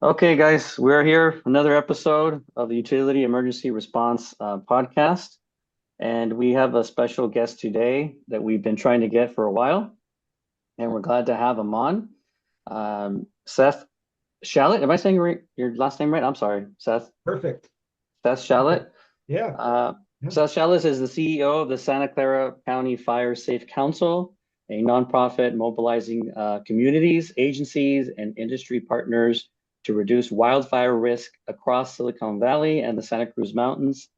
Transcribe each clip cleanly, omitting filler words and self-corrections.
Okay, guys, we're here, another episode of the Utility Emergency Response podcast. And we have a special guest today that we've been trying to get for a while, and we're glad to have him on. Seth Schalet, am I saying your last name right? I'm sorry, Seth. Perfect. Seth Perfect. Schalet. Yeah. Uh, Yeah. Seth Schalet is the CEO of the Santa Clara County Fire Safe Council, a nonprofit mobilizing communities, agencies, and industry partners to reduce wildfire risk across Silicon Valley and the Santa Cruz Mountains.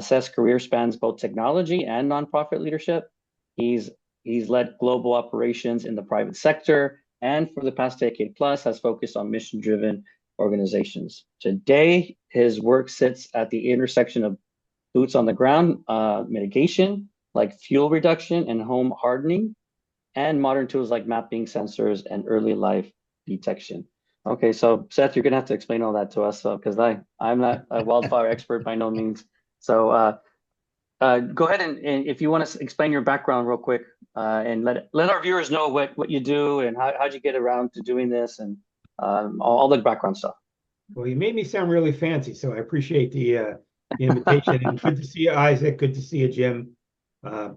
Seth's career spans both technology and nonprofit leadership. He's he's led global operations in the private sector, and for the past decade plus has focused on mission-driven organizations. Today, his work sits at the intersection of boots on the ground mitigation, like fuel reduction and home hardening, and modern tools like mapping, sensors, and early life detection. Okay, so Seth, you're gonna have to explain all that to us, because I'm not a wildfire expert by no means. So go ahead and if you want to explain your background real quick, and let our viewers know what you do and how'd you get around to doing this and all the background stuff. Well, you made me sound really fancy, so I appreciate the invitation. And good to see you, Isaac. Good to see you, Jim.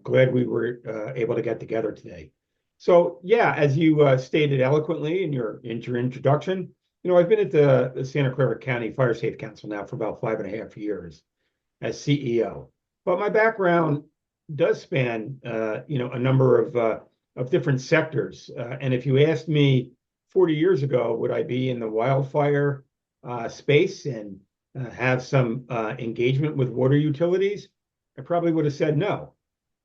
Glad we were able to get together today. So, yeah, as you stated eloquently in your introduction, I've been at the Santa Clara County Fire Safe Council now for about 5.5 years as CEO. But my background does span, a number of different sectors. And if you asked me 40 years ago, would I be in the wildfire space and have some engagement with water utilities? I probably would have said no.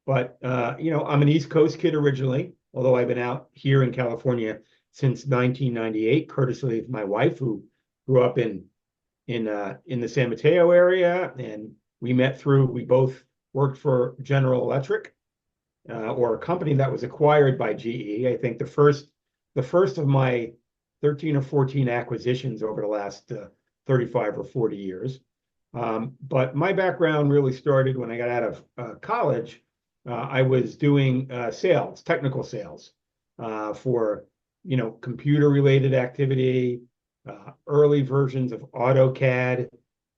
But I'm an East Coast kid originally, although I've been out here in California since 1998, courtesy of my wife, who grew up in the San Mateo area, and we both worked for General Electric, or a company that was acquired by GE. I think the first of my 13 or 14 acquisitions over the last 35 or 40 years. But my background really started when I got out of college. I was doing sales, technical sales, for computer related activity, early versions of AutoCAD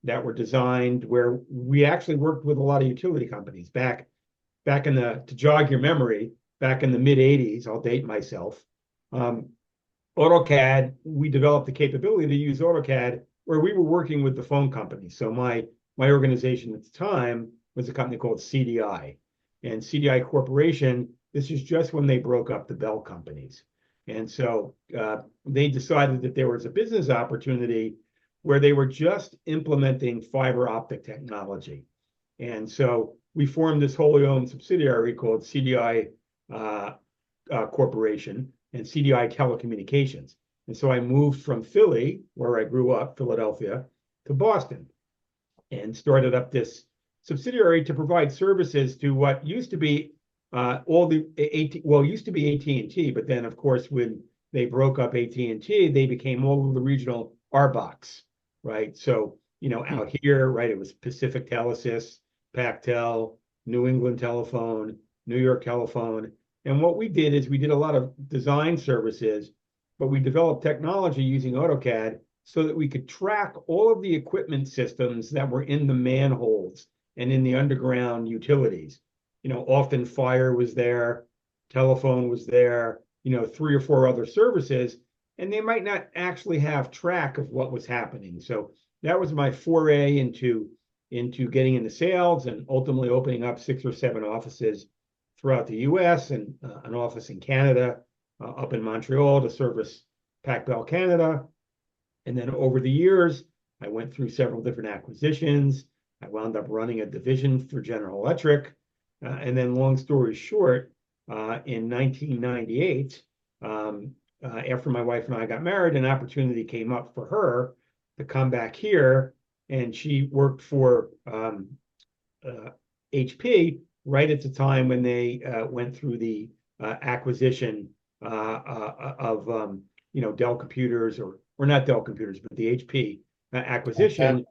that were designed, where we actually worked with a lot of utility companies back to jog your memory, back in the mid 80s. I'll date myself. um, AutoCAD, we developed the capability to use AutoCAD where we were working with the phone company. So my organization at the time was a company called CDI. And CDI Corporation, this is just when they broke up the Bell companies. And so they decided that there was a business opportunity where they were just implementing fiber optic technology. And so we formed this wholly owned subsidiary called CDI Corporation and CDI Telecommunications. And so I moved from Philly, where I grew up, Philadelphia, to Boston, and started up this subsidiary to provide services to what used to be all the used to be AT&T, but then of course when they broke up AT&T, they became all of the regional RBOCs, right? So out here, right, it was Pacific Telesis, Pactel, New England Telephone, New York Telephone. And what we did is we did a lot of design services, but we developed technology using AutoCAD so that we could track all of the equipment systems that were in the manholes and in the underground utilities. Often fire was there, telephone was there, three or four other services, and they might not actually have track of what was happening. So that was my foray into getting into sales and ultimately opening up 6 or 7 offices throughout the US and an office in Canada, up in Montreal to service Pac Bell Canada. And then over the years, I went through several different acquisitions. I wound up running a division for General Electric. And then, long story short, in 1998, after my wife and I got married, an opportunity came up for her to come back here. And she worked for HP right at the time when they went through the acquisition of Dell Computers, or not Dell Computers, but the HP Okay. acquisition.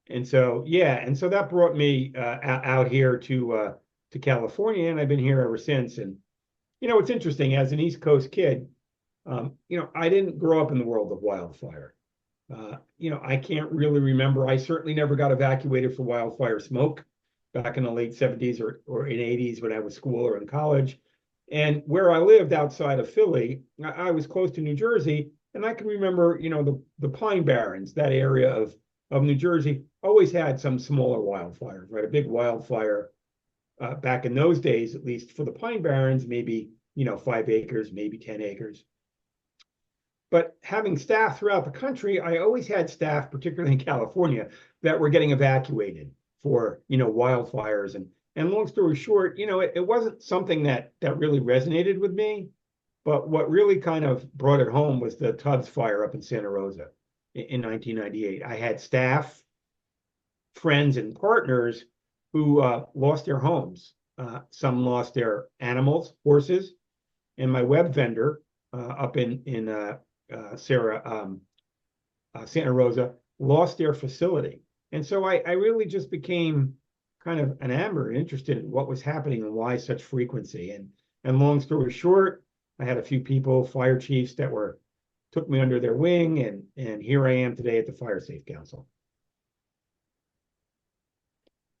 And so that brought me out here to California, and I've been here ever since. And it's interesting, as an East Coast kid, I didn't grow up in the world of wildfire. I can't really remember. I certainly never got evacuated for wildfire smoke back in the late 70s or in 80s when I was school or in college. And where I lived outside of Philly, I was close to New Jersey, and I can remember, the Pine Barrens, that area of New Jersey, always had some smaller wildfires, right? A big wildfire back in those days, at least for the Pine Barrens, maybe 5 acres, maybe 10 acres. But having staff throughout the country, I always had staff, particularly in California, that were getting evacuated for wildfires. And long story short, it wasn't something that really resonated with me. But what really kind of brought it home was the Tubbs fire up in Santa Rosa in 1998. I had staff, friends, and partners who lost their homes. Some lost their animals, horses, and my web vendor up in Santa Rosa lost their facility. And so I really just became kind of enamored, interested in what was happening and why such frequency. And long story short, I had a few people, fire chiefs, that took me under their wing, and here I am today at the Fire Safe Council.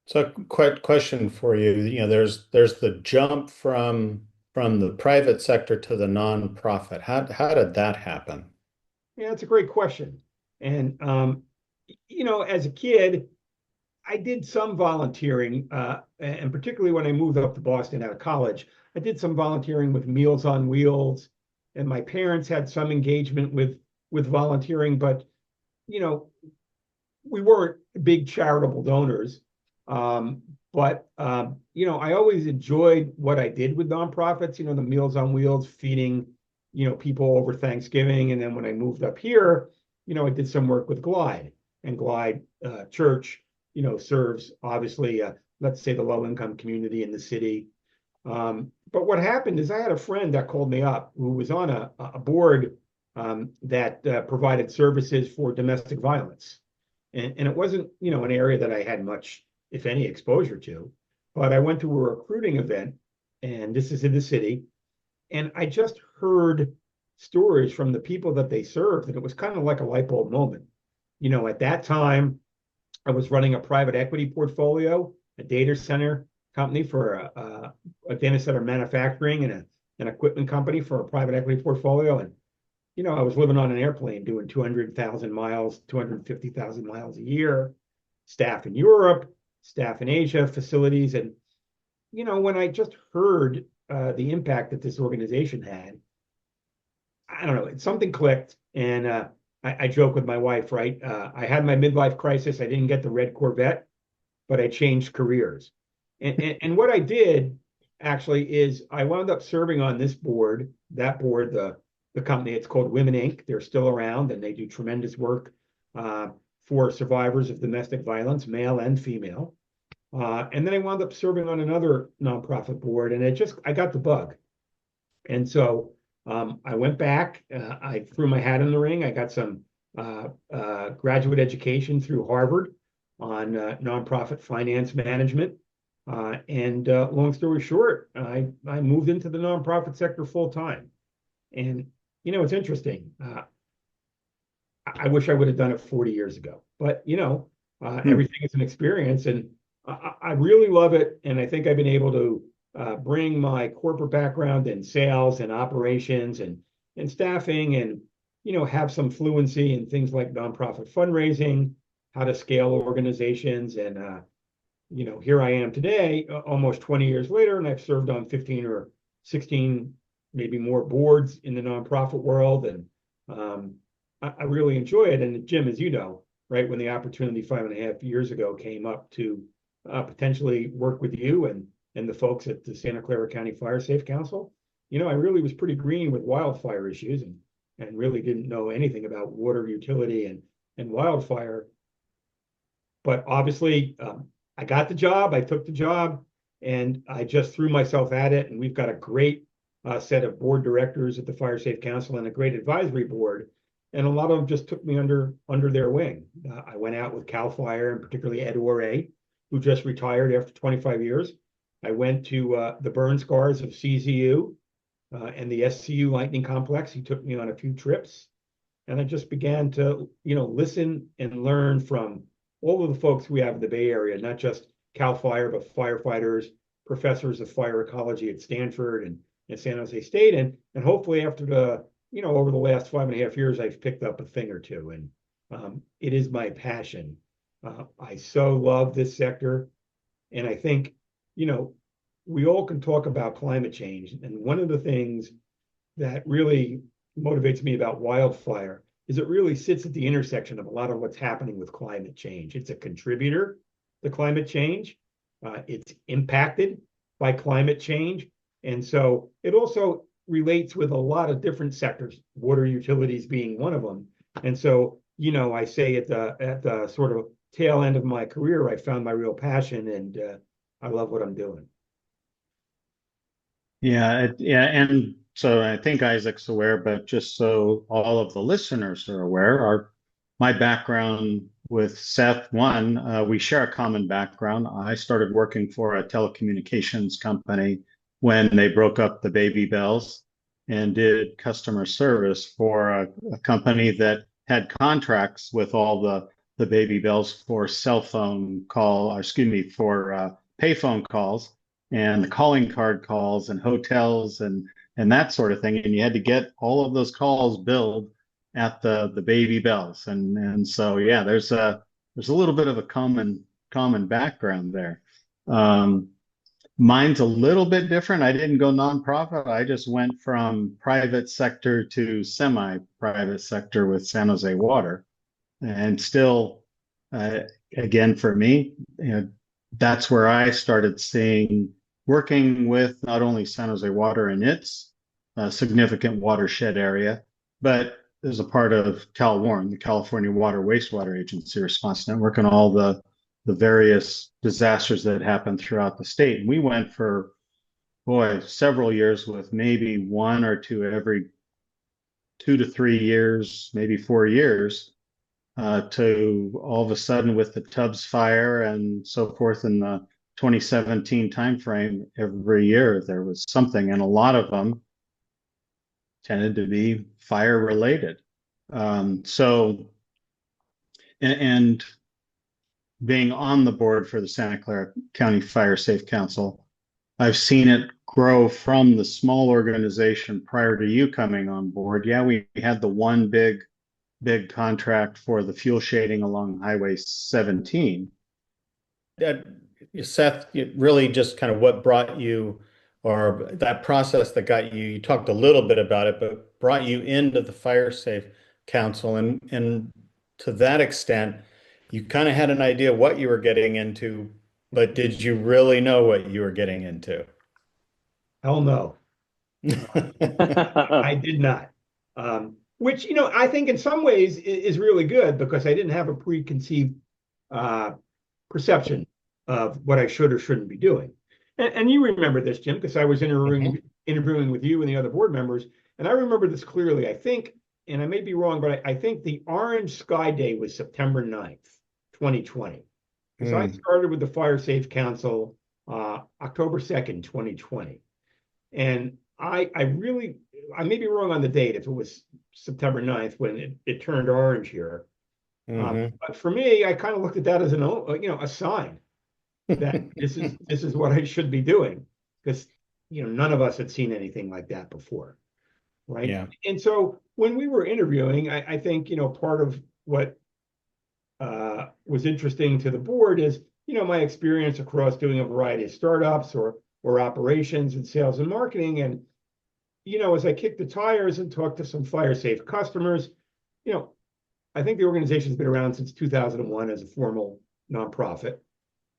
So, question for you. There's the jump from the private sector to the nonprofit. How did that happen? Yeah, that's a great question. And as a kid, I did some volunteering, and particularly when I moved up to Boston out of college, I did some volunteering with Meals on Wheels, and my parents had some engagement with volunteering, but we weren't big charitable donors. But I always enjoyed what I did with nonprofits. The Meals on Wheels, feeding people over Thanksgiving, and then when I moved up here, I did some work with Glide, and Glide Church serves, obviously, let's say, the low-income community in the city. But what happened is I had a friend that called me up who was on a board that provided services for domestic violence. And it wasn't, an area that I had much, if any, exposure to. But I went to a recruiting event, and this is in the city, and I just heard stories from the people that they served, and it was kind of like a light bulb moment. At that time, I was running a private equity portfolio, a data center company for a data center manufacturing, and an equipment company for a private equity portfolio. And, I was living on an airplane doing 200,000 miles, 250,000 miles a year, staff in Europe, staff in Asia, facilities. And, when I just heard the impact that this organization had, I don't know, something clicked. And I joke with my wife, right? I had my midlife crisis. I didn't get the red Corvette, but I changed careers. And what I did actually is I wound up serving on this board, the company. It's called Women Inc. They're still around, and they do tremendous work for survivors of domestic violence, male and female. And then I wound up serving on another nonprofit board, and I got the bug. And so I went back, I threw my hat in the ring. I got some graduate education through Harvard on nonprofit finance management. And long story short, I moved into the nonprofit sector full time. And, it's interesting. I wish I would have done it 40 years ago, but, everything is an experience, and I really love it. And I think I've been able to bring my corporate background in sales and operations and staffing, and, have some fluency in things like nonprofit fundraising, how to scale organizations. And, here I am today, almost 20 years later, and I've served on 15 or 16, maybe more boards in the nonprofit world. And I really enjoy it. And Jim, as you know, right, when the opportunity 5.5 years ago came up to potentially work with you and the folks at the Santa Clara County Fire Safe Council, I really was pretty green with wildfire issues, and really didn't know anything about water utility and wildfire. But obviously, I got the job, I took the job, and I just threw myself at it. And we've got a great set of board directors at the Fire Safe Council and a great advisory board. And a lot of them just took me under their wing. I went out with CAL FIRE, and particularly Ed Ore, who just retired after 25 years. I went to the burn scars of CZU and the SCU Lightning Complex. He took me on a few trips. and I just began to, listen and learn from all of the folks we have in the Bay Area, not just CAL FIRE, but firefighters, professors of fire ecology at Stanford and San Jose State. And hopefully after over the last 5.5 years, I've picked up a thing or two. And it is my passion. I so love this sector. And I think, we all can talk about climate change. And one of the things that really motivates me about wildfire is it really sits at the intersection of a lot of what's happening with climate change. It's a contributor to climate change. It's impacted by climate change. And so it also relates with a lot of different sectors, water utilities being one of them. And so, I say at the sort of tail end of my career, I found my real passion, and I love what I'm doing. Yeah, and so I think Isaac's aware, but just so all of the listeners are aware, my background with Seth, we share a common background. I started working for a telecommunications company when they broke up the Baby Bells and did customer service for a company that had contracts with all the Baby Bells for payphone calls and the calling card calls and hotels and that sort of thing. And you had to get all of those calls billed at the Baby Bells. And so, yeah, there's a little bit of a common background there. Mine's a little bit different. I didn't go nonprofit. I just went from private sector to semi-private sector with San Jose Water. And still, again, for me, that's where I started working with not only San Jose Water and its significant watershed area, but as a part of CalWARN, the California Water Wastewater Agency Response Network, and all the various disasters that happened throughout the state. And we went for, several years with maybe one or two every 2 to 3 years, maybe 4 years, to all of a sudden with the Tubbs fire and so forth in the 2017 timeframe, every year there was something, and a lot of them tended to be fire related. And being on the board for the Santa Clara County Fire Safe Council, I've seen it grow from the small organization prior to you coming on board. Yeah, we had the one big contract for the fuel shading along Highway 17. Seth, really just kind of what brought you, or that process that got you talked a little bit about it, but brought you into the Fire Safe Council. And to that extent, you kind of had an idea what you were getting into, but did you really know what you were getting into? Hell no. I did not. Which, I think in some ways is really good, because I didn't have a preconceived perception of what I should or shouldn't be doing. And you remember this, Jim, because I was interviewing with you and the other board members. And I remember this clearly. I think, and I may be wrong, but I think the Orange Sky Day was September 9th, 2020. Because I started with the Fire Safe Council October 2nd, 2020. And I may be wrong on the date, if it was September 9th when it turned orange here. But for me, I kind of looked at that as a sign that this is what I should be doing, because none of us had seen anything like that before, right? Yeah. And so when we were interviewing, I think part of what was interesting to the board is my experience across doing a variety of startups or operations and sales and marketing. And as I kicked the tires and talked to some fire safe customers, I think the organization's been around since 2001 as a formal nonprofit,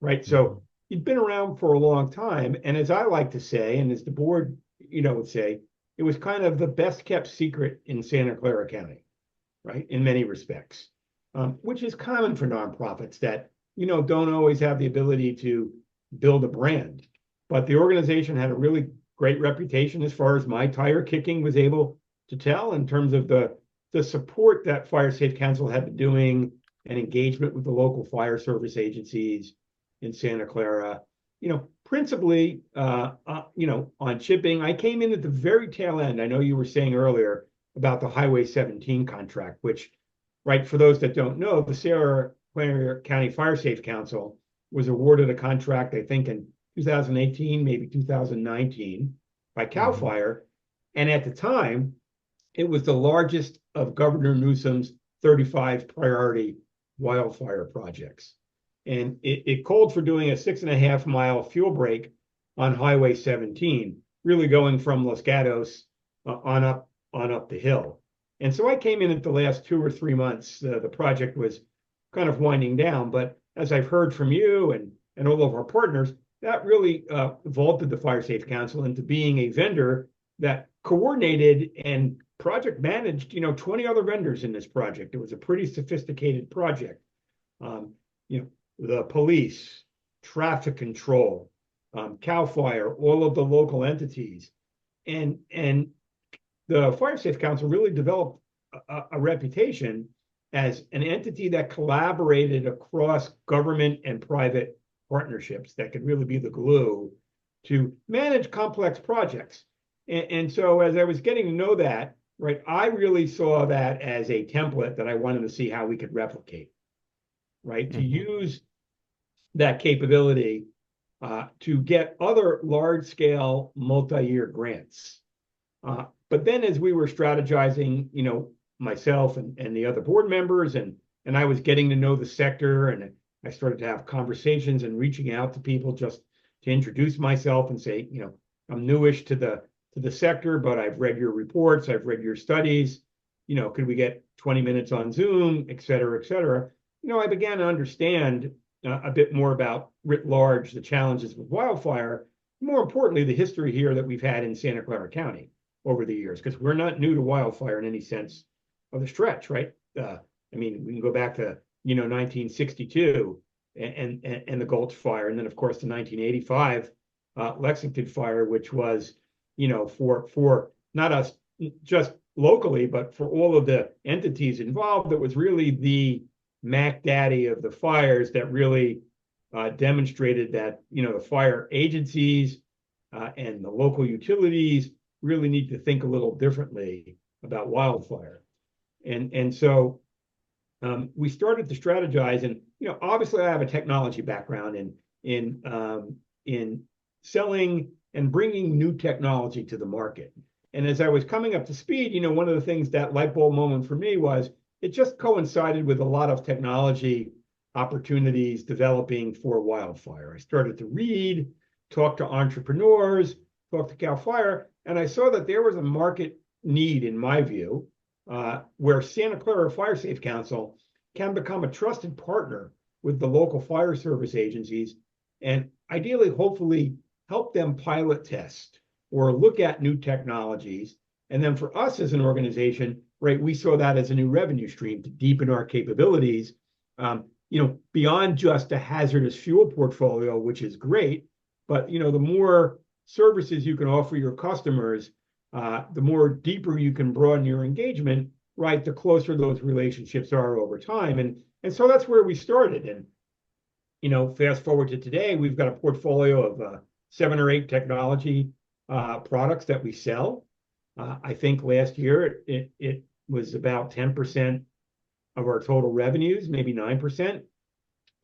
right? So you've been around for a long time. And as I like to say, and as the board, would say, it was kind of the best kept secret in Santa Clara County, right? In many respects, which is common for nonprofits that, don't always have the ability to build a brand. But the organization had a really great reputation as far as my tire kicking was able to tell, in terms of the support that Fire Safe Council had been doing, and engagement with the local fire service agencies in Santa Clara, principally, on chipping. I came in at the very tail end. I know you were saying earlier, about the Highway 17 contract, which, right, for those that don't know, the Santa Clara County Fire Safe Council was awarded a contract, I think, in 2018, maybe 2019, by CAL FIRE. And at the time, it was the largest of Governor Newsom's 35 priority wildfire projects. And it called for doing a 6.5-mile fuel break on Highway 17, really going from Los Gatos on up the hill. And so I came in at the last 2 or 3 months. The project was kind of winding down, but as I've heard from you and all of our partners, that really vaulted the Fire Safe Council into being a vendor that coordinated and project managed, 20 other vendors in this project. It was a pretty sophisticated project. The police, traffic control, CAL FIRE, all of the local entities, and the Fire Safe Council really developed a reputation as an entity that collaborated across government and private partnerships that could really be the glue to manage complex projects. And so as I was getting to know that, right, I really saw that as a template that I wanted to see how we could replicate, right? To use that capability to get other large-scale multi-year grants. But then as we were strategizing, myself and the other board members, and I was getting to know the sector, and I started to have conversations and reaching out to people just to introduce myself and say, I'm newish to the sector, but I've read your reports, I've read your studies, could we get 20 minutes on Zoom, et cetera, et cetera. I began to understand a bit more about, writ large, the challenges with wildfire, more importantly, the history here that we've had in Santa Clara County over the years, because we're not new to wildfire in any sense of the stretch, right? We can go back to 1962 and the Gulch Fire, and then of course the 1985 Lexington Fire, which was for not us just locally, but for all of the entities involved, that was really the Mac Daddy of the fires that really demonstrated that the fire agencies and the local utilities really need to think a little differently about wildfire. And so we started to strategize, and obviously I have a technology background in selling and bringing new technology to the market. And as I was coming up to speed, one of the things, that light bulb moment for me, was it just coincided with a lot of technology opportunities developing for wildfire. I started to read, talk to entrepreneurs, talk to CAL FIRE, and I saw that there was a market need, in my view, where Santa Clara Fire Safe Council can become a trusted partner with the local fire service agencies, and ideally, hopefully, help them pilot test or look at new technologies. And then for us as an organization, right, we saw that as a new revenue stream to deepen our capabilities, beyond just a hazardous fuel portfolio, which is great, but the more services you can offer your customers, the more deeper you can broaden your engagement, right, the closer those relationships are over time. And so that's where we started. And fast forward to today, we've got a portfolio of 7 or 8 technology products that we sell. I think last year it was about 10% of our total revenues, maybe 9%,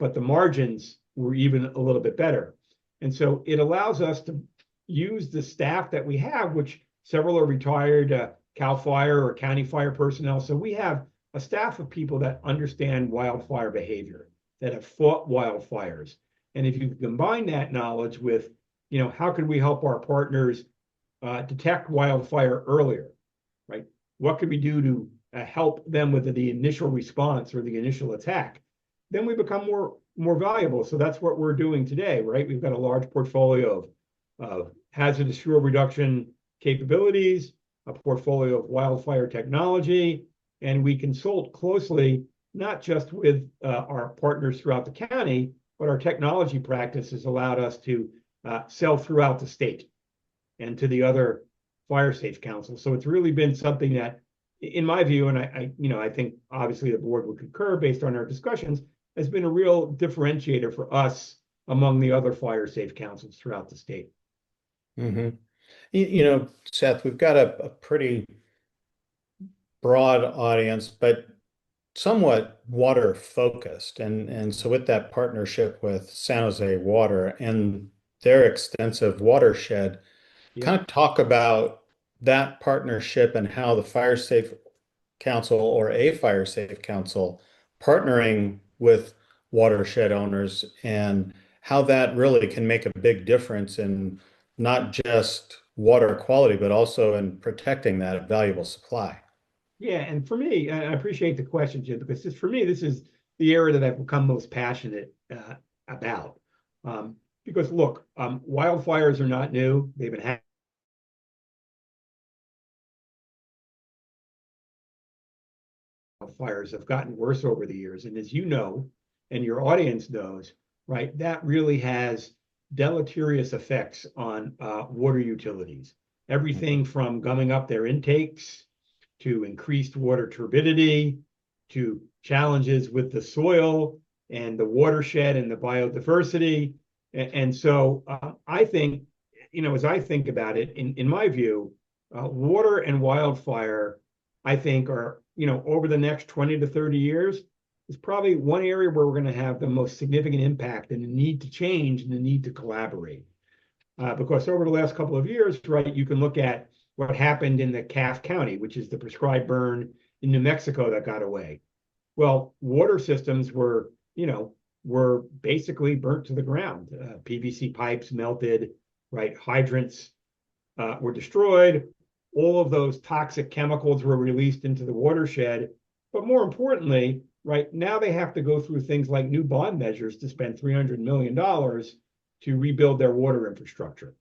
but the margins were even a little bit better. And so it allows us to use the staff that we have, which several are retired CAL FIRE or county fire personnel. So we have a staff of people that understand wildfire behavior, that have fought wildfires. And if you combine that knowledge with, how can we help our partners detect wildfire earlier, right? What could we do to help them with the initial response or the initial attack? Then we become more valuable. So that's what we're doing today, right? We've got a large portfolio of hazardous fuel reduction capabilities, a portfolio of wildfire technology, and we consult closely, not just with our partners throughout the county, but our technology practice has allowed us to sell throughout the state and to the other fire safe councils. So it's really been something that, in my view, and I think obviously the board would concur based on our discussions, has been a real differentiator for us among the other fire safe councils throughout the state. Mm-hmm. Seth, we've got a pretty broad audience, but somewhat water focused. And so with that partnership with San Jose Water and their extensive watershed, kind of talk about that partnership and how the Fire Safe Council or a Fire Safe Council partnering with watershed owners and how that really can make a big difference in not just water quality, but also in protecting that valuable supply. Yeah, and for me, I appreciate the question, Jim, because for me, this is the area that I've become most passionate about. Because look, wildfires are not new. They've been happening. Fires have gotten worse over the years. And as you know, and your audience knows, right, that really has deleterious effects on water utilities. Everything from gumming up their intakes to increased water turbidity, to challenges with the soil and the watershed and the biodiversity. And so I think, as I think about it, in my view, water and wildfire, I think are, over the next 20 to 30 years, is probably one area where we're going to have the most significant impact and the need to change and the need to collaborate. Because over the last couple of years, right, you can look at what happened in the Calf County, which is the prescribed burn in New Mexico that got away. Well, water systems were basically burnt to the ground. PVC pipes melted, right? Hydrants were destroyed. All of those toxic chemicals were released into the watershed. But more importantly, right, now they have to go through things like new bond measures to spend $300 million to rebuild their water infrastructure,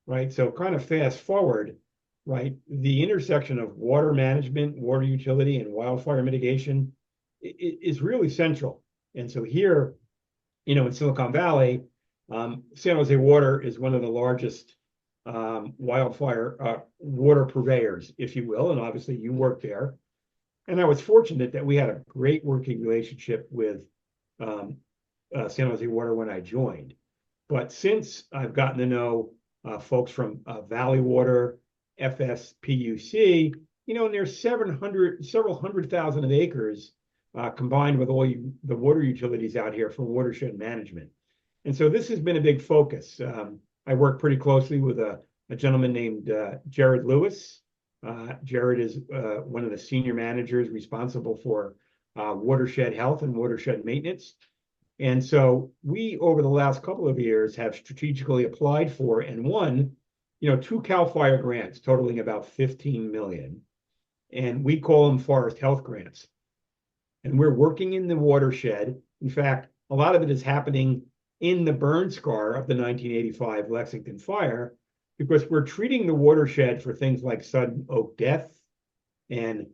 right? So kind of fast forward, right, the intersection of water management, water utility, and wildfire mitigation is really central. And so here, in Silicon Valley, San Jose Water is one of the largest wildfire water purveyors, if you will. And obviously you work there. And I was fortunate that we had a great working relationship with San Jose Water when I joined. But since I've gotten to know folks from Valley Water, FSPUC, and there's several hundred thousand of acres combined with all the water utilities out here for watershed management. And so this has been a big focus. I work pretty closely with a gentleman named Jared Lewis. Jared is one of the senior managers responsible for watershed health and watershed maintenance. And so we, over the last couple of years, have strategically applied for and won, 2 CAL FIRE grants totaling about $15 million. And we call them forest health grants. And we're working in the watershed. In fact, a lot of it is happening in the burn scar of the 1985 Lexington fire, because we're treating the watershed for things like sudden oak death and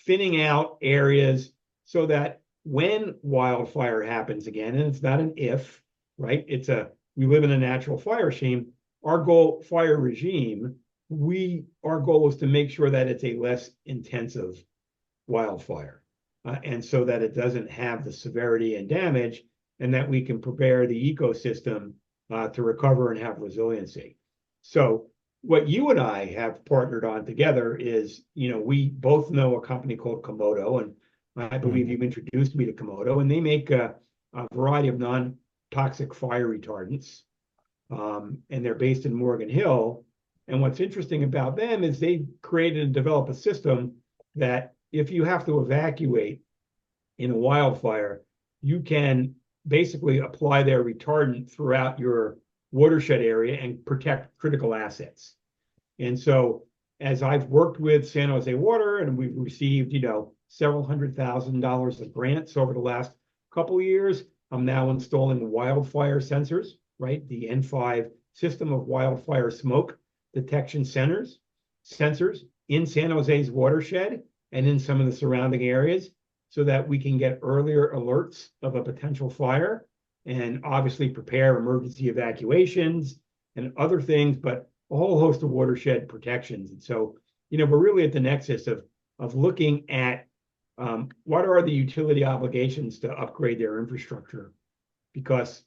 thinning out areas so that when wildfire happens again, and it's not an if, right? We live in a natural fire regime. Our goal is to make sure that it's a less intensive wildfire. And so that it doesn't have the severity and damage, and that we can prepare the ecosystem to recover and have resiliency. So what you and I have partnered on together is, we both know a company called Komodo, and I believe you've introduced me to Komodo, and they make a variety of non-toxic fire retardants, and they're based in Morgan Hill. And what's interesting about them is they created and developed a system that if you have to evacuate in a wildfire, you can basically apply their retardant throughout your watershed area and protect critical assets. And so as I've worked with San Jose Water, and we've received, several $100,000 of grants over the last couple of years, I'm now installing wildfire sensors, right? The N5 system of wildfire smoke detection sensors in San Jose's watershed and in some of the surrounding areas, so that we can get earlier alerts of a potential fire and obviously prepare emergency evacuations and other things, but a whole host of watershed protections. And so, we're really at the nexus of looking at what are the utility obligations to upgrade their infrastructure? Because,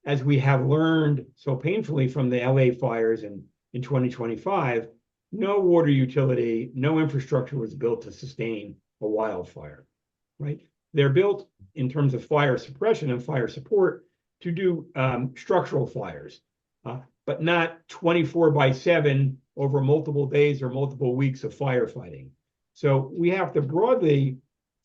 as we have learned so painfully from the LA fires in 2025, no water utility, no infrastructure was built to sustain a wildfire, right? They're built in terms of fire suppression and fire support to do structural fires, but not 24/7 over multiple days or multiple weeks of firefighting. So we have to broadly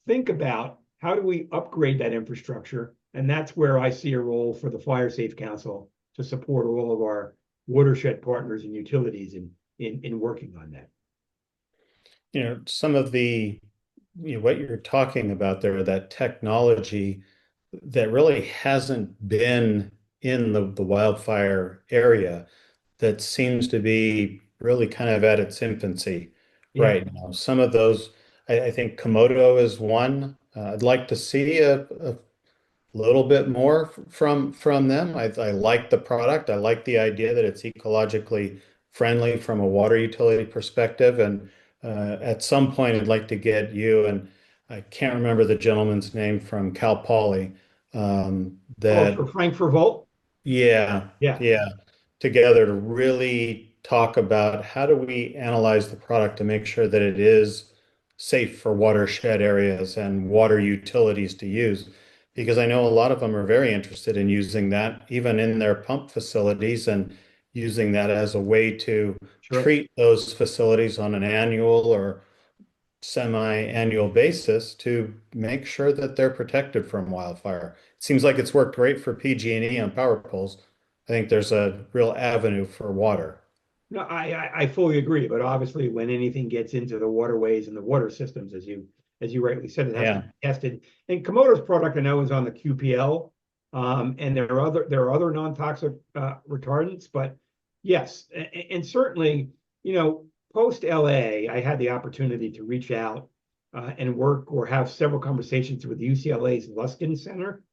think about how do we upgrade that infrastructure, and that's where I see a role for the Fire Safe Council to support all of our watershed partners and utilities in working on that. Some of what you're talking about there, that technology that really hasn't been in the wildfire area, that seems to be really kind of at its infancy right now. Some of those, I think Komodo is one. I'd like to see a little bit more from them. I like the product. I like the idea that it's ecologically friendly from a water utility perspective. And at some point, I'd like to get you, and I can't remember the gentleman's name from Cal Poly. For Frank Vervolt? Yeah, yeah, together to really talk about how do we analyze the product to make sure that it is safe for watershed areas and water utilities to use. Because I know a lot of them are very interested in using that, even in their pump facilities, and using that as a way to treat those facilities on an annual or semi-annual basis to make sure that they're protected from wildfire. It seems like it's worked great for PG&E on power poles. I think there's a real avenue for water. No, I fully agree, but obviously when anything gets into the waterways and the water systems, as you rightly said, it has to be tested. And Komodo's product I know is on the QPL, and there are other non-toxic retardants, but yes, and certainly, post LA, I had the opportunity to reach out and work or have several conversations with UCLA's Luskin Center,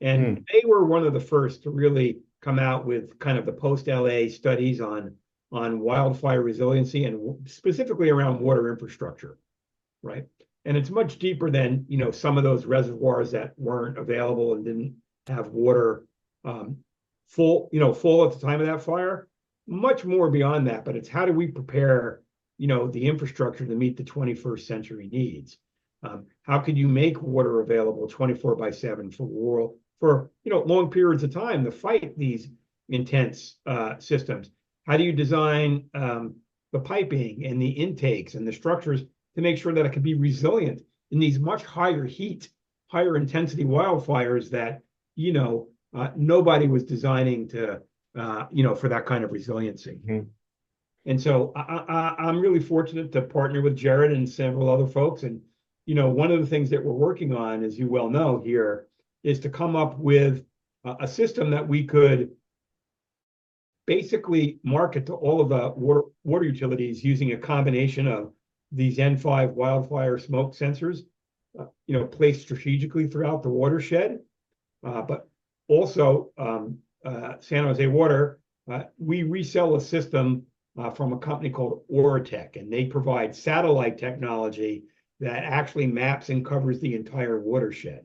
and they were one of the first to really come out with kind of the post LA studies on wildfire resiliency and specifically around water infrastructure, right? And it's much deeper than, some of those reservoirs that weren't available and didn't have water full at the time of that fire. Much more beyond that, but it's how do we prepare, the infrastructure to meet the 21st century needs? How can you make water available 24/7 for long periods of time to fight these intense systems? How do you design the piping and the intakes and the structures to make sure that it can be resilient in these much higher heat, higher intensity wildfires that, nobody was designing to, for that kind of resiliency. And so I'm really fortunate to partner with Jared and several other folks. And, one of the things that we're working on, as you well know here, is to come up with a system that we could basically market to all of the water utilities using a combination of these N5 wildfire smoke sensors, placed strategically throughout the watershed, but also San Jose Water, we resell a system from a company called Oratech, and they provide satellite technology that actually maps and covers the entire watershed.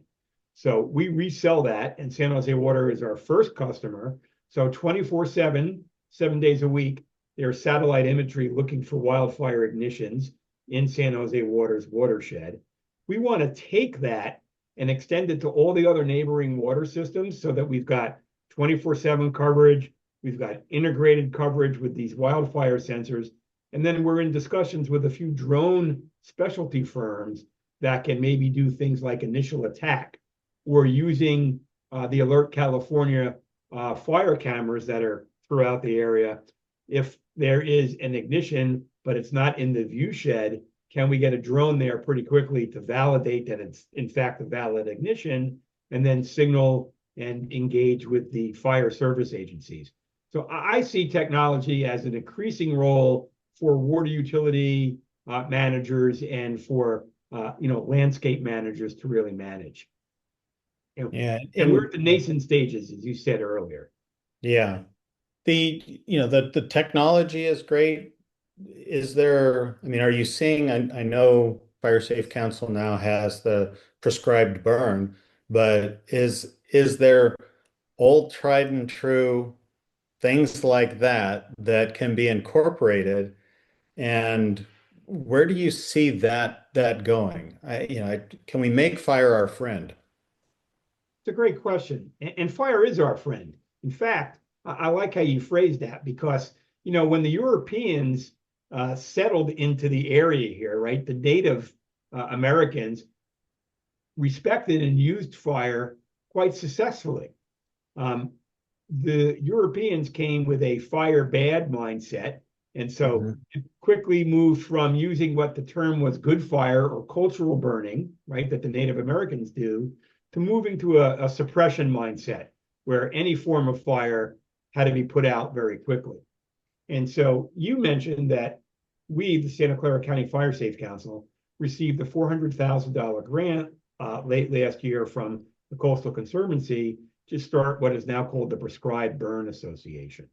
So we resell that, and San Jose Water is our first customer. So 24/7, 7 days a week, there's satellite imagery looking for wildfire ignitions in San Jose Water's watershed. We want to take that and extend it to all the other neighboring water systems so that we've got 24/7 coverage, we've got integrated coverage with these wildfire sensors, and then we're in discussions with a few drone specialty firms that can maybe do things like initial attack. We're using the Alert California fire cameras that are throughout the area. If there is an ignition, but it's not in the view shed, can we get a drone there pretty quickly to validate that it's in fact a valid ignition, and then signal and engage with the fire service agencies? So I see technology as an increasing role for water utility managers and for landscape managers to really manage. And we're at the nascent stages, as you said earlier. Yeah. The technology is great. Are you seeing, I know Fire Safe Council now has the prescribed burn, but is there old tried and true things like that can be incorporated And where do you see that going? Can we make fire our friend? It's a great question. And fire is our friend. In fact, I like how you phrased that because, when the Europeans settled into the area here, right, the native Americans respected and used fire quite successfully. The Europeans came with a fire bad mindset. And so it quickly moved from using what the term was good fire or cultural burning, right, that the Native Americans do, to moving to a suppression mindset where any form of fire had to be put out very quickly. And so you mentioned that we, the Santa Clara County Fire Safe Council, received a $400,000 grant late last year from the Coastal Conservancy to start what is now called the Prescribed Burn Association.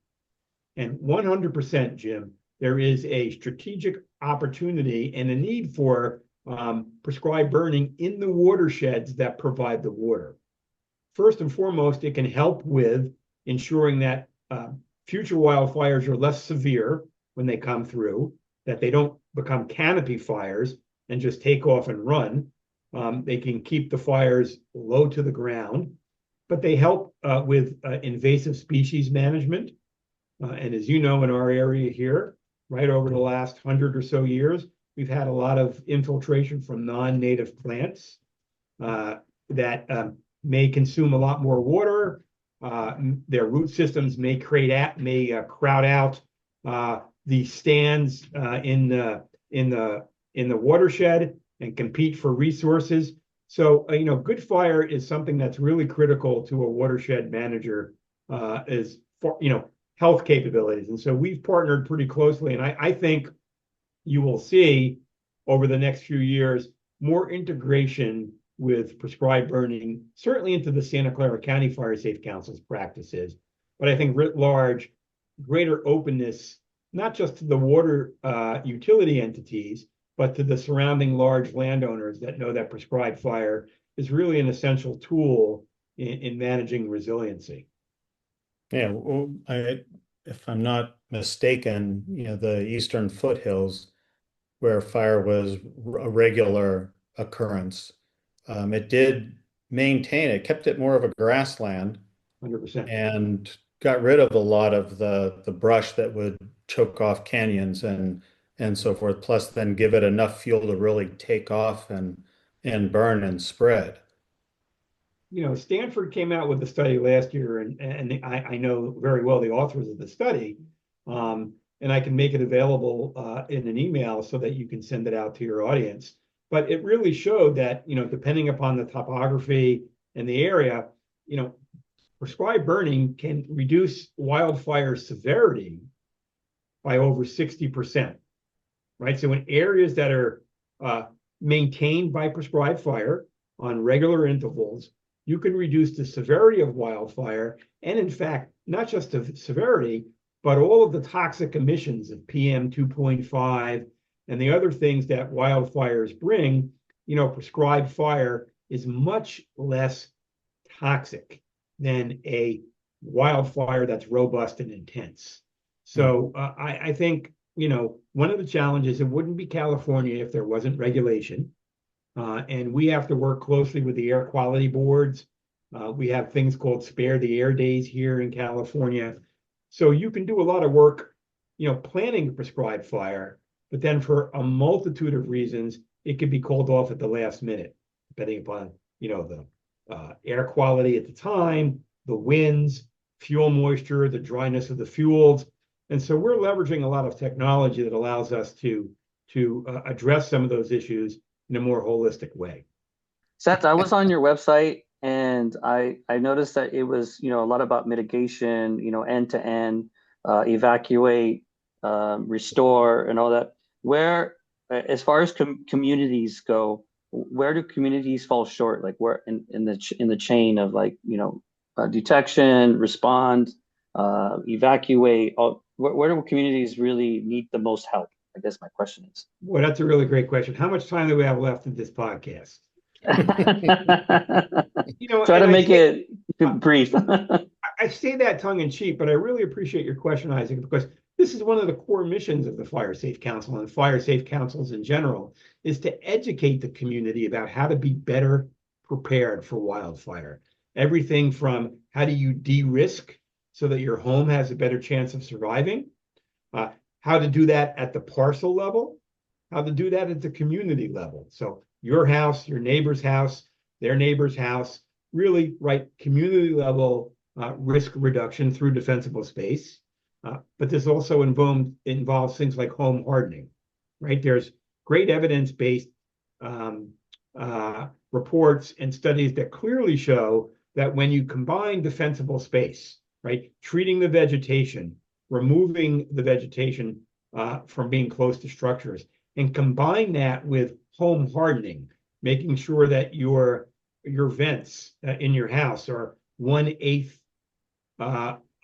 And 100%, Jim, there is a strategic opportunity and a need for prescribed burning in the watersheds that provide the water. First and foremost, it can help with ensuring that future wildfires are less severe when they come through, that they don't become canopy fires and just take off and run. They can keep the fires low to the ground, but they help with invasive species management. And as you know, in our area here, right over the last 100 or so years, we've had a lot of infiltration from non-native plants that may consume a lot more water. Their root systems may crowd out the stands in the watershed and compete for resources. So, good fire is something that's really critical to a watershed manager is for, health capabilities. And so we've partnered pretty closely. And I think you will see over the next few years more integration with prescribed burning, certainly into the Santa Clara County Fire Safe Council's practices. But I think writ large, greater openness, not just to the water utility entities, but to the surrounding large landowners that know that prescribed fire is really an essential tool in managing resiliency. Yeah, well, if I'm not mistaken, the Eastern foothills where fire was a regular occurrence, it did maintain it, kept it more of a grassland 100%. and got rid of a lot of the brush that would choke off canyons and so forth, plus then give it enough fuel to really take off and burn and spread. Stanford came out with a study last year, and I know very well the authors of the study, and I can make it available in an email so that you can send it out to your audience. But it really showed that, depending upon the topography and the area, prescribed burning can reduce wildfire severity by over 60%, right? So in areas that are maintained by prescribed fire on regular intervals, you can reduce the severity of wildfire, and in fact, not just the severity, but all of the toxic emissions of PM 2.5 and the other things that wildfires bring. Prescribed fire is much less toxic than a wildfire that's robust and intense. So I think, one of the challenges, it wouldn't be California if there wasn't regulation. And we have to work closely with the air quality boards. We have things called Spare the Air Days here in California. So you can do a lot of work, planning prescribed fire, but then for a multitude of reasons, it could be called off at the last minute, depending upon, the air quality at the time, the winds, fuel moisture, the dryness of the fuels. And so we're leveraging a lot of technology that allows us to address some of those issues in a more holistic way. Seth, I was on your website and I noticed that it was, a lot about mitigation, end to end, evacuate, restore, and all that. Where, as far as communities go, where do communities fall short? Like where in the chain of detection, respond, evacuate? Where do communities really need the most help? I guess my question is. Well, that's a really great question. How much time do we have left in this podcast? Try to make it brief. I say that tongue in cheek, but I really appreciate your question, Isaac, because this is one of the core missions of the Fire Safe Council and fire safe councils in general, is to educate the community about how to be better prepared for wildfire. Everything from how do you de-risk so that your home has a better chance of surviving, how to do that at the parcel level, how to do that at the community level. So your house, your neighbor's house, their neighbor's house, really right community level risk reduction through defensible space. But this also involves things like home hardening, right? There's great evidence-based reports and studies that clearly show that when you combine defensible space, right, treating the vegetation, removing the vegetation from being close to structures, and combine that with home hardening, making sure that your vents in your house are 1/8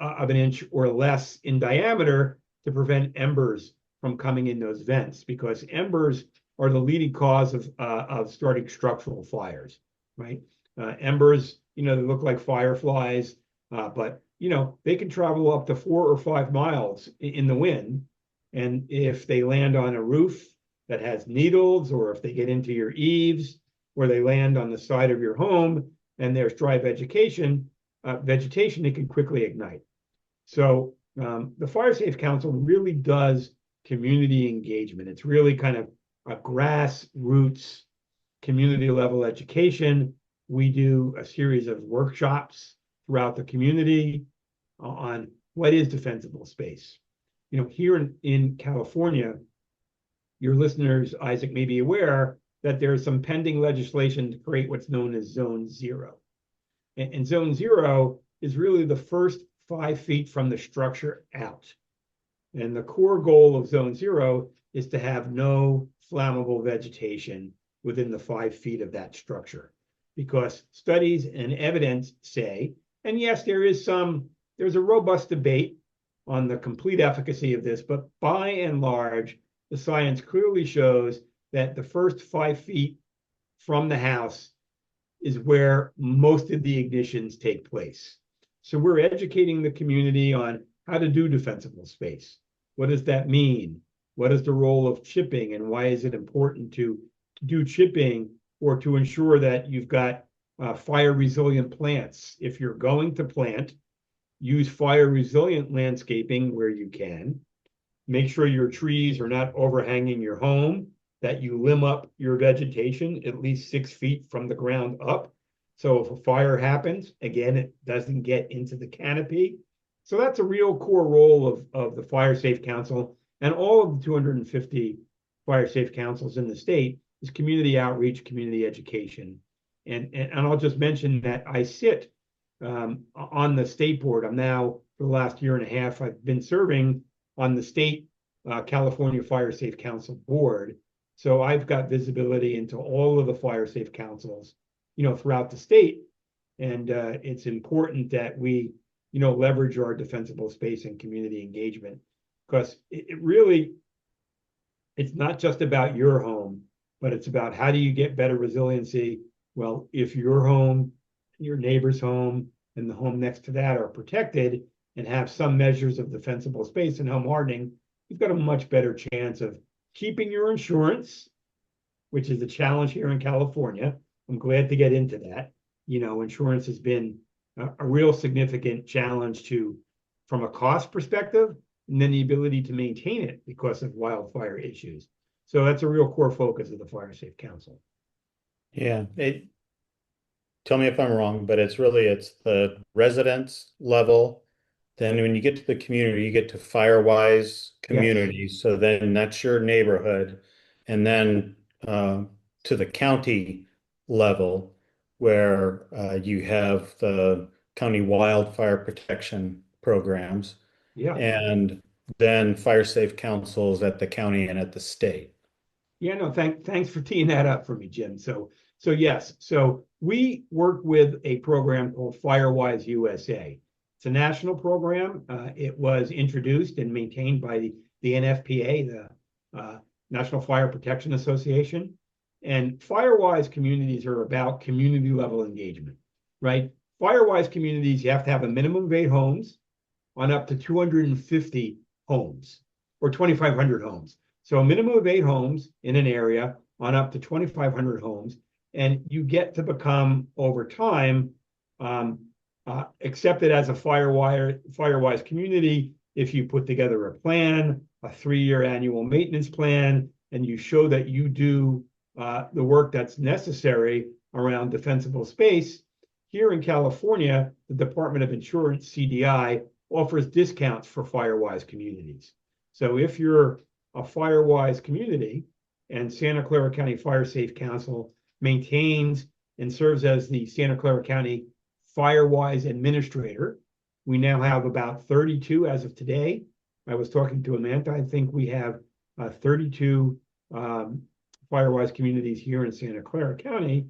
of an inch or less in diameter to prevent embers from coming in those vents, because embers are the leading cause of starting structural fires, right? Embers, they look like fireflies, but they can travel up to 4 or 5 miles in the wind. And if they land on a roof that has needles, or if they get into your eaves, or they land on the side of your home and there's dry vegetation, it can quickly ignite. So the Fire Safe Council really does community engagement. It's really kind of a grassroots community level education. We do a series of workshops throughout the community on what is defensible space. Here in California, your listeners, Isaac, may be aware that there's some pending legislation to create what's known as Zone 0. And Zone 0 is really the first 5 feet from the structure out. And the core goal of Zone 0 is to have no flammable vegetation within the 5 feet of that structure. Because studies and evidence say, and yes, there's a robust debate on the complete efficacy of this, but by and large, the science clearly shows that the first 5 feet from the house is where most of the ignitions take place. So we're educating the community on how to do defensible space. What does that mean? What is the role of chipping, and why is it important to do chipping, or to ensure that you've got fire resilient plants? If you're going to plant, use fire resilient landscaping where you can. Make sure your trees are not overhanging your home, that you limb up your vegetation at least 6 feet from the ground up. So if a fire happens, again, it doesn't get into the canopy. So that's a real core role of the Fire Safe Council and all of the 250 Fire Safe Councils in the state, is community outreach, community education. And I'll just mention that I sit on the state board. I'm now, for the last year and a half, I've been serving on the state California Fire Safe Council board. So I've got visibility into all of the Fire Safe Councils, throughout the state. And it's important that we, leverage our defensible space and community engagement, because it really, it's not just about your home, but it's about how do you get better resiliency. Well, if your home, your neighbor's home, and the home next to that are protected and have some measures of defensible space and home hardening, you've got a much better chance of keeping your insurance, which is a challenge here in California. I'm glad to get into that. Insurance has been a real significant challenge from a cost perspective, and then the ability to maintain it because of wildfire issues. So that's a real core focus of the Fire Safe Council. Yeah, tell me if I'm wrong, but it's the residence level. Then when you get to the community, you get to Firewise communities. Yes. So then that's your neighborhood. And then to the county level, where you have the county wildfire protection programs. Yeah. And then fire safe councils at the county and at the state. Yeah, no, thanks for teeing that up for me, Jim. So yes, so we work with a program called Firewise USA. It's a national program. It was introduced and maintained by the NFPA, the National Fire Protection Association. And Firewise communities are about community level engagement, right? Firewise communities, you have to have a minimum of 8 homes on up to 250 homes or 2,500 homes. So a minimum of 8 homes in an area on up to 2,500 homes. And you get to become, over time, accepted as a Firewise community if you put together a plan, a 3-year annual maintenance plan, and you show that you do the work that's necessary around defensible space. Here in California, the Department of Insurance, CDI, offers discounts for Firewise communities. So if you're a Firewise community and Santa Clara County Fire Safe Council maintains and serves as the Santa Clara County Firewise administrator, we now have about 32 as of today. I was talking to Amanda. I think we have 32 Firewise communities here in Santa Clara County.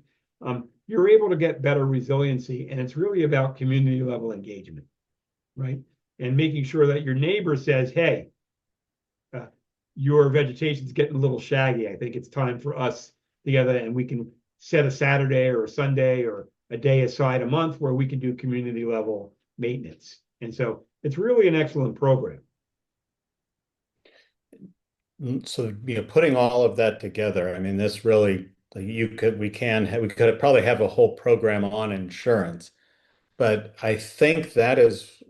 You're able to get better resiliency, and it's really about community level engagement, right? And making sure that your neighbor says, hey, your vegetation's getting a little shaggy. I think it's time for us together, and we can set a Saturday or a Sunday or a day aside a month where we can do community level maintenance. And so it's really an excellent program. So, putting all of that together, I mean, this really, we could probably have a whole program on insurance, but I think that is,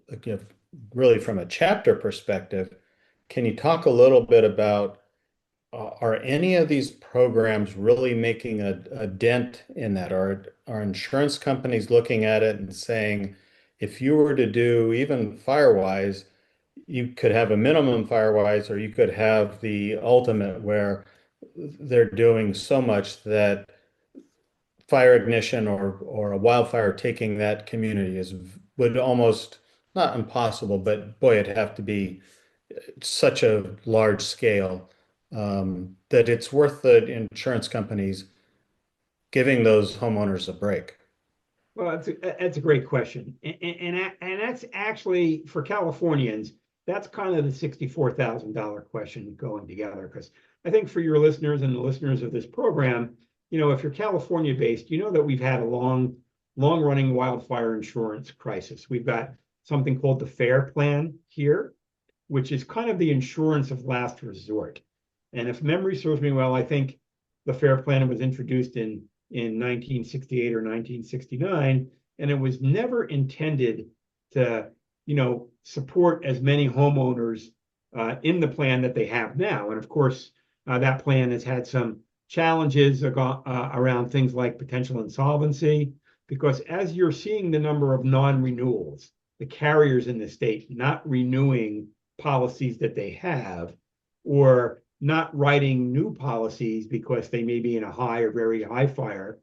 really from a chapter perspective. Can you talk a little bit about, are any of these programs really making a dent in that? Are insurance companies looking at it and saying, if you were to do even Firewise, you could have a minimum Firewise, or you could have the ultimate where they're doing so much that fire ignition or a wildfire taking that community would almost, not impossible, but boy, it'd have to be such a large scale that it's worth the insurance companies giving those homeowners a break. Well, that's a great question. And that's actually, for Californians, that's kind of the $64,000 question going together. Because I think for your listeners and the listeners of this program, if you're California based, you know that we've had a long running wildfire insurance crisis. We've got something called the FAIR plan here, which is kind of the insurance of last resort. And if memory serves me well, I think the FAIR plan was introduced in 1968 or 1969, and it was never intended to, support as many homeowners in the plan that they have now. And of course, that plan has had some challenges around things like potential insolvency, because as you're seeing the number of non-renewals, the carriers in the state not renewing policies that they have, or not writing new policies because they may be in a high or very high fire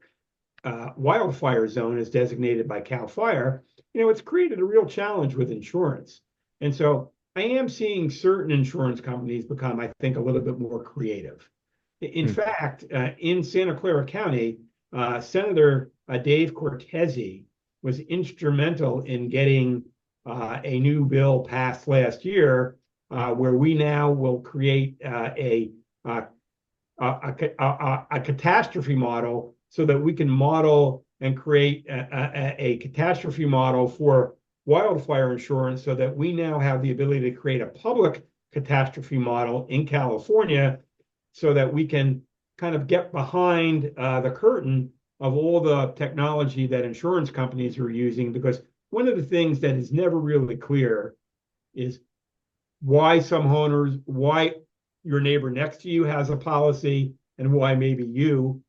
wildfire zone as designated by CAL FIRE, it's created a real challenge with insurance. And so I am seeing certain insurance companies become, I think, a little bit more creative. In fact, in Santa Clara County, Senator Dave Cortese was instrumental in getting a new bill passed last year, where we now will create a catastrophe model so that we can model and create a catastrophe model for wildfire insurance, so that we now have the ability to create a public catastrophe model in California, so that we can kind of get behind the curtain of all the technology that insurance companies are using. Because one of the things that is never really clear is why your neighbor next to you has a policy, and why maybe you,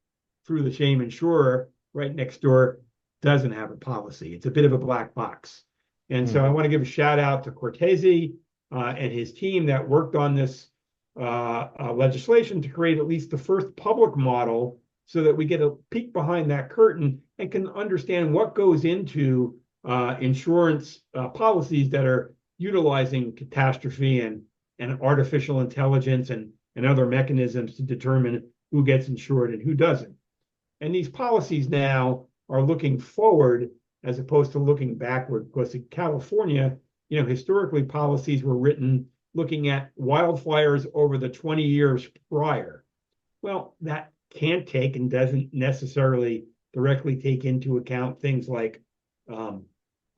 through the same insurer right next door, doesn't have a policy. It's a bit of a black box. And so I want to give a shout out to Cortese and his team that worked on this legislation to create at least the first public model, so that we get a peek behind that curtain and can understand what goes into insurance policies that are utilizing catastrophe and artificial intelligence and other mechanisms to determine who gets insured and who doesn't. And these policies now are looking forward as opposed to looking backward, because in California, historically policies were written looking at wildfires over the 20 years prior. Well, that can't take and doesn't necessarily directly take into account things like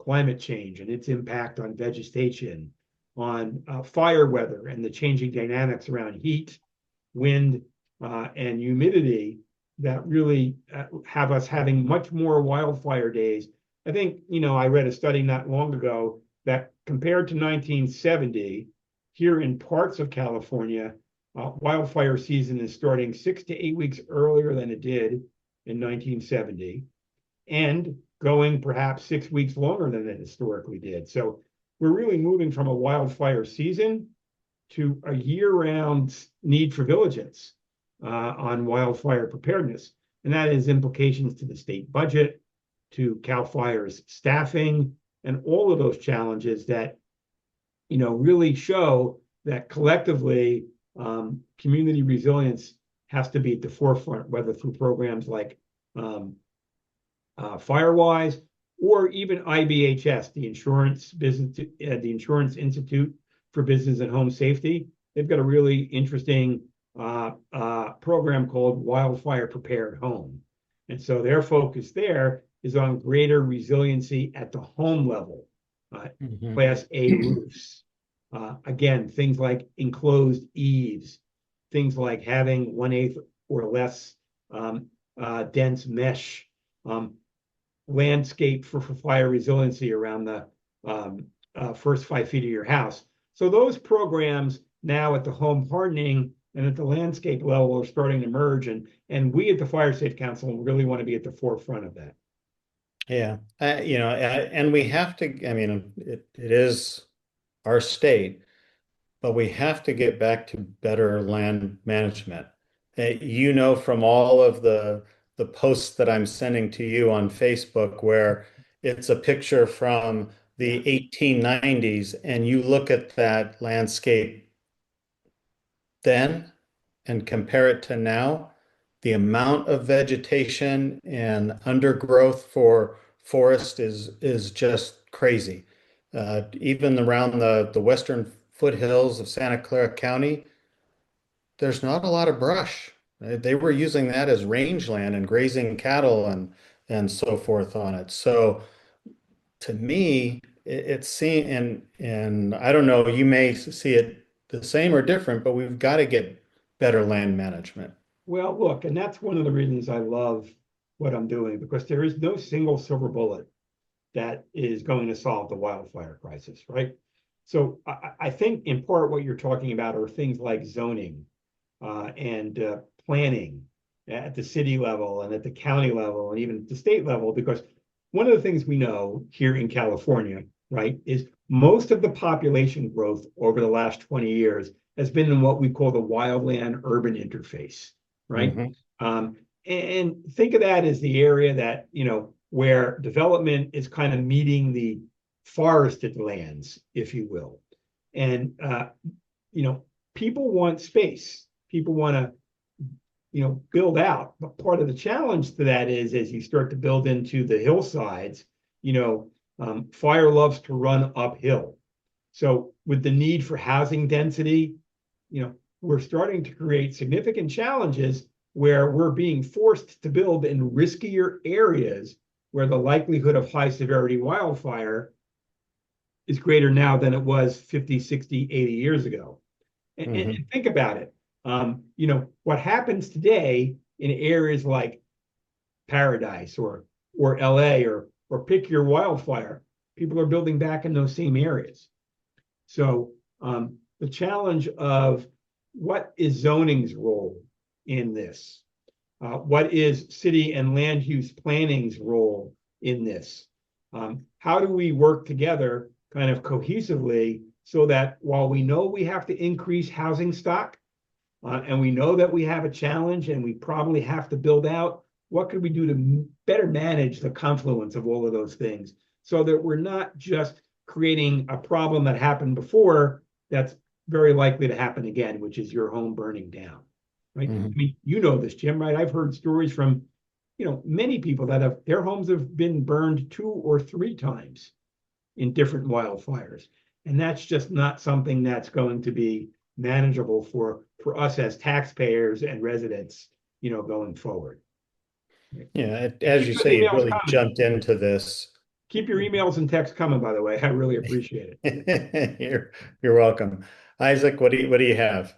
climate change and its impact on vegetation, on fire weather and the changing dynamics around heat, wind, and humidity that really have us having much more wildfire days. I think, I read a study not long ago that compared to 1970, here in parts of California, wildfire season is starting 6 to 8 weeks earlier than it did in 1970, and going perhaps 6 weeks longer than it historically did. So we're really moving from a wildfire season to a year-round need for vigilance on wildfire preparedness. And that has implications to the state budget, to CAL FIRE's staffing, and all of those challenges that, really show that collectively community resilience has to be at the forefront, whether through programs like Firewise or even IBHS, the Insurance Institute for Business and Home Safety. They've got a really interesting program called Wildfire Prepared Home. And so their focus there is on greater resiliency at the home level, Class A roofs. Again, things like enclosed eaves, things like having 1/8 or less dense mesh, landscape for fire resiliency around the first 5 feet of your house. So those programs now at the home hardening and at the landscape level are starting to merge, and we at the Fire Safe Council really want to be at the forefront of that. Yeah, and we have to, it is our state, but we have to get back to better land management. From all of the posts that I'm sending to you on Facebook, where it's a picture from the 1890s, and you look at that landscape then and compare it to now, the amount of vegetation and undergrowth for forest is just crazy. Even around the western foothills of Santa Clara County, there's not a lot of brush. They were using that as rangeland and grazing cattle and so forth on it. So to me, it's seen, and I don't know, you may see it the same or different, but we've got to get better land management. Well, look, and that's one of the reasons I love what I'm doing, because there is no single silver bullet that is going to solve the wildfire crisis, right? So I think in part what you're talking about are things like zoning and planning at the city level and at the county level and even at the state level, because one of the things we know here in California, right, is most of the population growth over the last 20 years has been in what we call the wildland urban interface, right? And think of that as the area that, where development is kind of meeting the forested lands, if you will. And, people want space. People want to, build out. But part of the challenge to that is as you start to build into the hillsides, fire loves to run uphill. So with the need for housing density, we're starting to create significant challenges where we're being forced to build in riskier areas where the likelihood of high severity wildfire is greater now than it was 50, 60, 80 years ago. And think about it. What happens today in areas like Paradise or LA or pick your wildfire, people are building back in those same areas. So the challenge of what is zoning's role in this? What is city and land use planning's role in this? How do we work together kind of cohesively so that while we know we have to increase housing stock and we know that we have a challenge and we probably have to build out, what could we do to better manage the confluence of all of those things so that we're not just creating a problem that happened before that's very likely to happen again, which is your home burning down, right? I mean, this, Jim, right? I've heard stories from, many people that their homes have been burned 2 or 3 times in different wildfires. And that's just not something that's going to be manageable for us as taxpayers and residents, going forward. Yeah, as you say, you really jumped into this. Keep your emails and texts coming, by the way. I really appreciate it. You're welcome. Isaac, what do you have?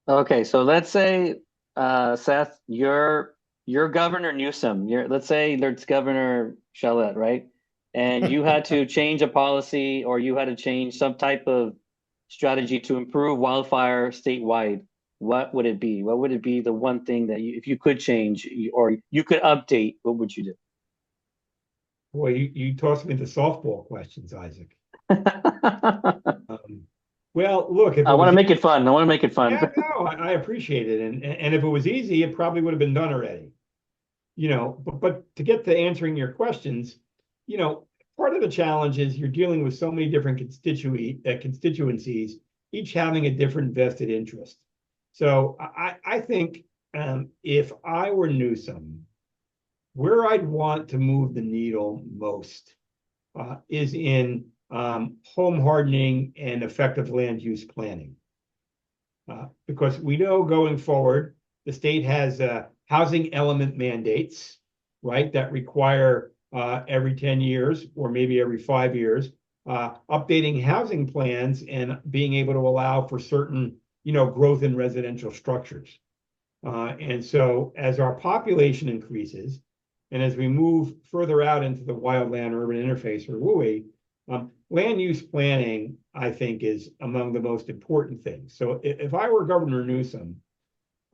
Okay, so let's say, Seth, you're Governor Newsom. Let's say there's Governor Schalet, right? And you had to change a policy, or you had to change some type of strategy to improve wildfire statewide. What would it be? What would it be, the one thing that if you could change, or you could update, what would you do? Boy, you tossed me the softball questions, Isaac. Well, look, if I it want to was make it fun. I want to make it fun. yeah, no, I appreciate it. And if it was easy, it probably would have been done already. But to get to answering your questions, part of the challenge is you're dealing with so many different constituencies, each having a different vested interest. So I think if I were Newsom, where I'd want to move the needle most is in home hardening and effective land use planning. Because we know going forward, the state has housing element mandates, right, that require every 10 years or maybe every 5 years, updating housing plans and being able to allow for certain, growth in residential structures. And so as our population increases, and as we move further out into the wildland urban interface, or WUI, land use planning, I think, is among the most important things. So if I were Governor Newsom,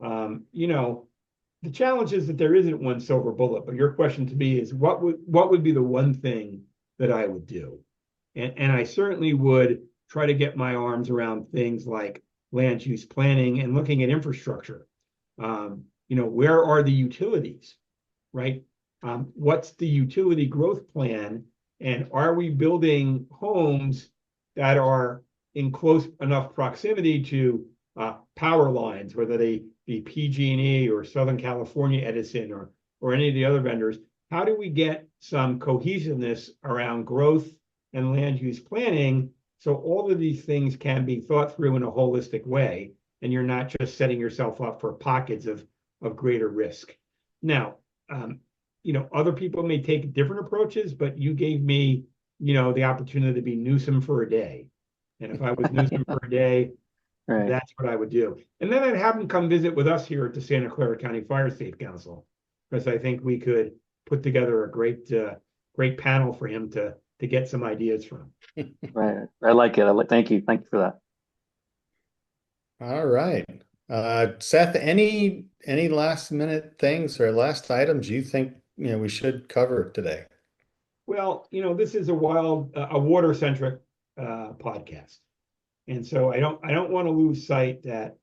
the challenge is that there isn't one silver bullet. But your question to me is, what would be the one thing that I would do? And I certainly would try to get my arms around things like land use planning and looking at infrastructure. Where are the utilities, right? What's the utility growth plan? And are we building homes that are in close enough proximity to power lines, whether they be PG&E or Southern California Edison or any of the other vendors? How do we get some cohesiveness around growth and land use planning so all of these things can be thought through in a holistic way, and you're not just setting yourself up for pockets of greater risk? Now, other people may take different approaches, but you gave me, the opportunity to be Newsom for a day. And if I was Newsom for a day, Right. that's what I would do. And then I'd have him come visit with us here at the Santa Clara County Fire Safe Council, because I think we could put together a great panel for him to get some ideas from. Right. I like it. Thank you. Thank you for that. All right. Seth, any last minute things or last items you think we should cover today? Well, this is a water centric podcast, and so I don't want to lose sight that,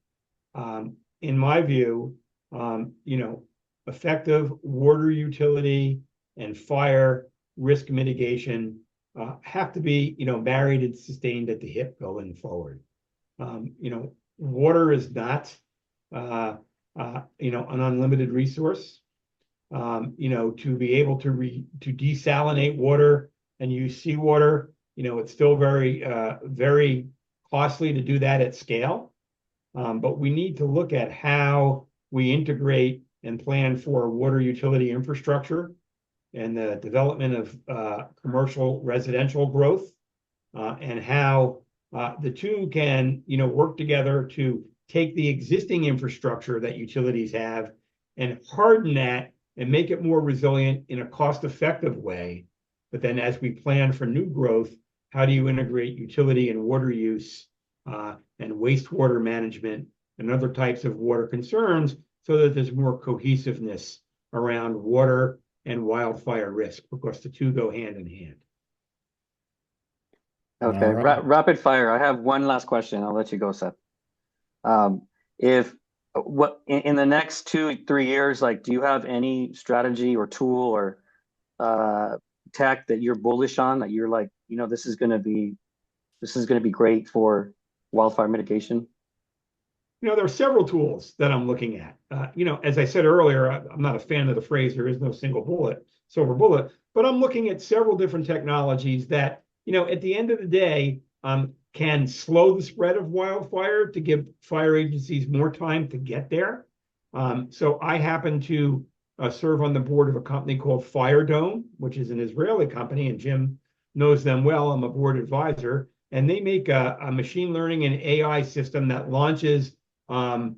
in my view, effective water utility and fire risk mitigation have to be married and sustained at the hip going forward. Water is not an unlimited resource. To be able to desalinate water and use seawater, it's still very, very costly to do that at scale. But we need to look at how we integrate and plan for water utility infrastructure and the development of commercial residential growth, and how the two can, work together to take the existing infrastructure that utilities have and harden that and make it more resilient in a cost-effective way. But then as we plan for new growth, how do you integrate utility and water use and wastewater management and other types of water concerns so that there's more cohesiveness around water and wildfire risk, because the two go hand in hand. Okay, right. Rapid fire. I have one last question. I'll let you go, Seth. In the next 2-3 years, do you have any strategy or tool or tech that you're bullish on, that you're like, this is going to be great for wildfire mitigation? There are several tools that I'm looking at. As I said earlier, I'm not a fan of the phrase, there is no silver bullet, but I'm looking at several different technologies that, at the end of the day, can slow the spread of wildfire to give fire agencies more time to get there. So I happen to serve on the board of a company called Fire Dome, which is an Israeli company, and Jim knows them well. I'm a board advisor, and they make a machine learning and AI system that launches retardant.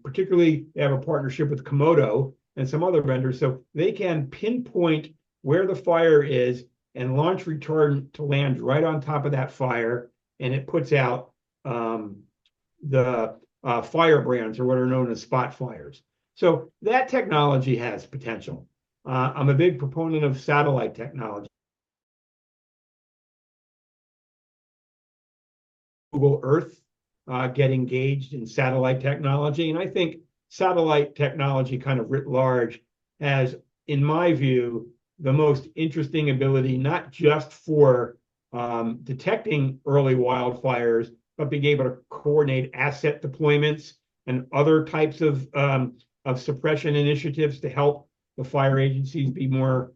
Particularly, they have a partnership with Komodo and some other vendors, so they can pinpoint where the fire is and launch retardant to land right on top of that fire, and it puts out the firebrands, or what are known as spot fires. So that technology has potential. I'm a big proponent of satellite technology. Google Earth get engaged in satellite technology, and I think satellite technology kind of writ large has, in my view, the most interesting ability, not just for detecting early wildfires, but being able to coordinate asset deployments and other types of suppression initiatives to help the fire agencies be more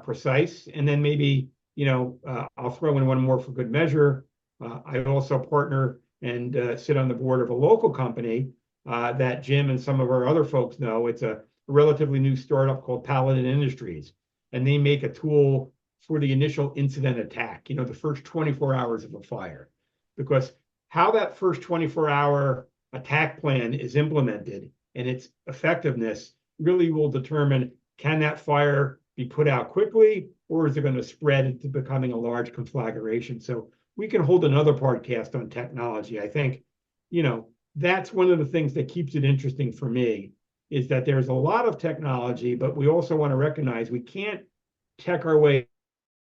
precise. And then maybe, I'll throw in one more for good measure. I also partner and sit on the board of a local company that Jim and some of our other folks know. It's a relatively new startup called Paladin Industries, and they make a tool for the initial incident attack, the first 24 hours of a fire. Because how that first 24-hour attack plan is implemented and its effectiveness really will determine, can that fire be put out quickly, or is it going to spread into becoming a large conflagration? So we can hold another podcast on technology. I think, that's one of the things that keeps it interesting for me, is that there's a lot of technology, but we also want to recognize we can't tech our way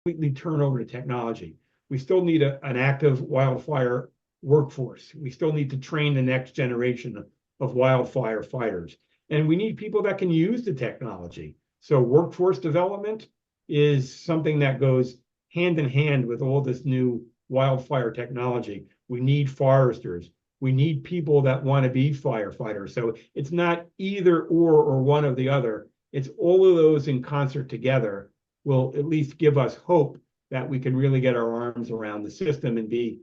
completely turn over to technology. We still need an active wildfire workforce. We still need to train the next generation of wildfire fighters. And we need people that can use the technology. So workforce development is something that goes hand in hand with all this new wildfire technology. We need foresters. We need people that want to be firefighters. So it's not either or one of the other. It's all of those in concert together will at least give us hope that we can really get our arms around the system and be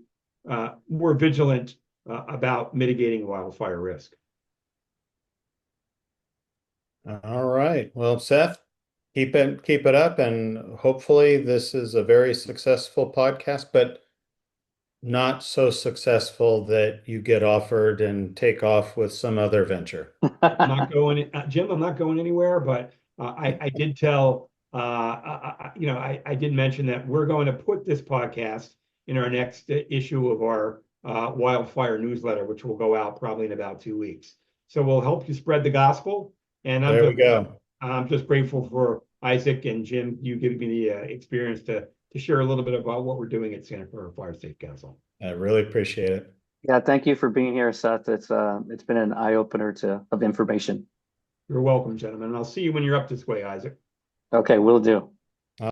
more vigilant about mitigating wildfire risk. All right. Well, Seth, keep it up, and hopefully this is a very successful podcast, but not so successful that you get offered and take off with some other venture. I'm not going, Jim, I'm not going anywhere, but I did tell, I did mention that we're going to put this podcast in our next issue of our wildfire newsletter, which will go out probably in about 2 weeks. So we'll help you spread the gospel. And There we go. I'm just grateful for Isaac and Jim, you giving me the experience to share a little bit about what we're doing at Santa Clara Fire Safe Council. I really appreciate it. Yeah, thank you for being here, Seth. It's been an eye-opener of information. You're welcome, gentlemen. And I'll see you when you're up this way, Isaac. Okay, will do.